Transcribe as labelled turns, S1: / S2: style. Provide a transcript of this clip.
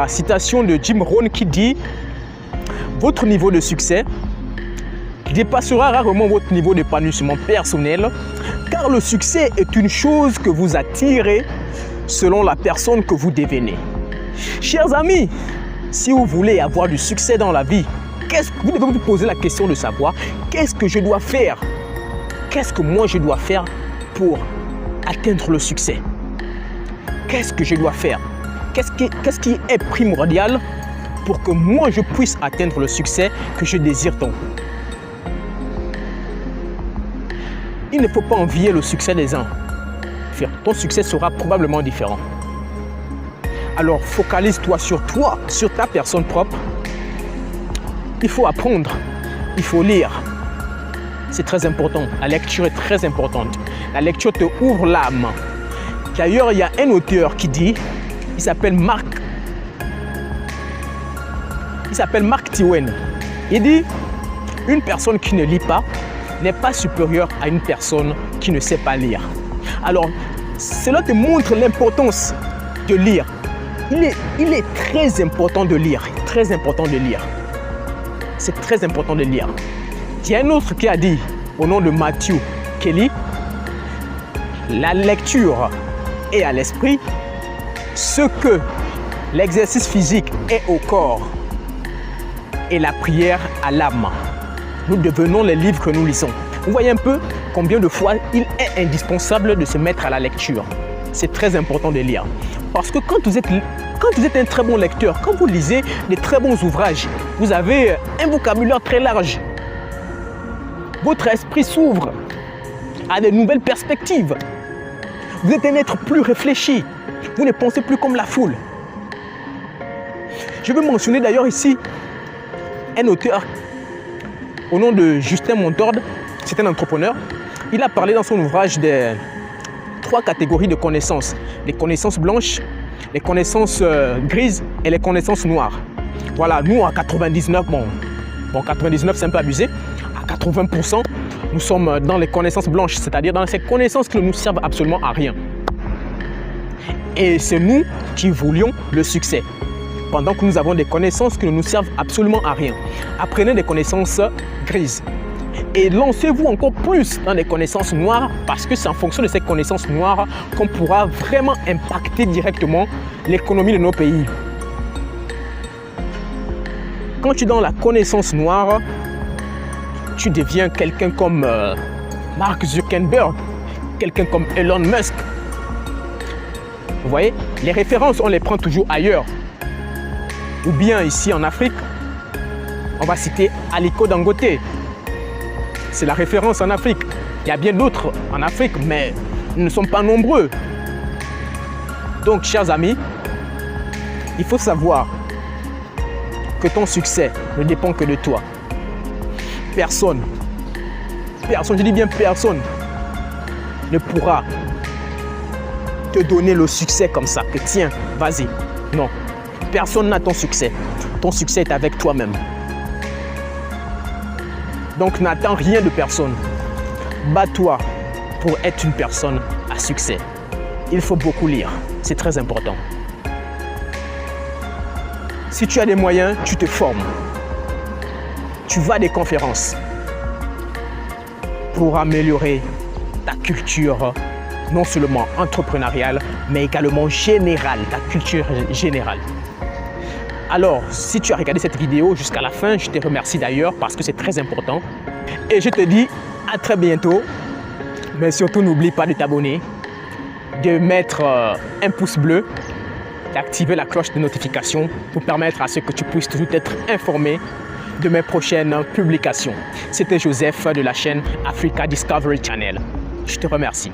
S1: la citation de Jim Rohn qui dit « Votre niveau de succès dépassera rarement votre niveau d'épanouissement personnel, car le succès est une chose que vous attirez selon la personne que vous devenez. » Chers amis, si vous voulez avoir du succès dans la vie, vous devez vous poser la question de savoir qu'est-ce que je dois faire? Qu'est-ce que moi je dois faire pour atteindre le succès? Qu'est-ce que je dois faire? Qu'est-ce qui est primordial pour que moi je puisse atteindre le succès que je désire tant? Il ne faut pas envier le succès des uns. Ton succès sera probablement différent. Alors focalise-toi, sur ta personne propre. Il faut apprendre, il faut lire. C'est très important. La lecture est très importante. La lecture te ouvre l'âme. D'ailleurs, il y a un auteur qui dit, il s'appelle Mark Twain. Il dit, une personne qui ne lit pas n'est pas supérieure à une personne qui ne sait pas lire. Alors, cela te montre l'importance de lire. Il est très important de lire. Très important de lire. C'est très important de lire. Il y a un autre qui a dit, au nom de Matthew Kelly, la lecture est à l'esprit ce que l'exercice physique est au corps et la prière à l'âme. Nous devenons les livres que nous lisons. Vous voyez un peu combien de fois il est indispensable de se mettre à la lecture. C'est très important de lire. Parce que quand vous êtes un très bon lecteur, quand vous lisez des très bons ouvrages, vous avez un vocabulaire très large. Votre esprit s'ouvre à de nouvelles perspectives. Vous êtes un être plus réfléchi. Vous ne pensez plus comme la foule. Je veux mentionner d'ailleurs ici un auteur au nom de Justin Montord. C'est un entrepreneur. Il a parlé dans son ouvrage des 3 catégories de connaissances. Les connaissances blanches, les connaissances grises et les connaissances noires. Voilà, nous à 99, bon 99 c'est un peu abusé. À 80%, nous sommes dans les connaissances blanches, c'est-à-dire dans ces connaissances qui ne nous servent absolument à rien. Et c'est nous qui voulions le succès. Pendant que nous avons des connaissances qui ne nous servent absolument à rien. Apprenez des connaissances grises. Et lancez-vous encore plus dans des connaissances noires parce que c'est en fonction de ces connaissances noires qu'on pourra vraiment impacter directement l'économie de nos pays. Quand tu es dans la connaissance noire, tu deviens quelqu'un comme Mark Zuckerberg, quelqu'un comme Elon Musk. Vous voyez, les références, on les prend toujours ailleurs. Ou bien ici en Afrique, on va citer Aliko Dangote. C'est la référence en Afrique. Il y a bien d'autres en Afrique, mais nous ne sommes pas nombreux. Donc, chers amis, il faut savoir que ton succès ne dépend que de toi. Personne, je dis bien personne, ne pourra te donner le succès comme ça, que tiens, vas-y. Non, personne n'a ton succès. Ton succès est avec toi-même. Donc n'attends rien de personne. Bats-toi pour être une personne à succès. Il faut beaucoup lire, c'est très important. Si tu as des moyens, tu te formes. Tu vas à des conférences pour améliorer ta culture, non seulement entrepreneuriale, mais également générale, ta culture générale. Alors, si tu as regardé cette vidéo jusqu'à la fin, je te remercie d'ailleurs parce que c'est très important. Et je te dis à très bientôt. Mais surtout, n'oublie pas de t'abonner, de mettre un pouce bleu, d'activer la cloche de notification pour permettre à ce que tu puisses toujours être informé de mes prochaines publications. C'était Joseph de la chaîne Africa Discovery Channel. Je te remercie.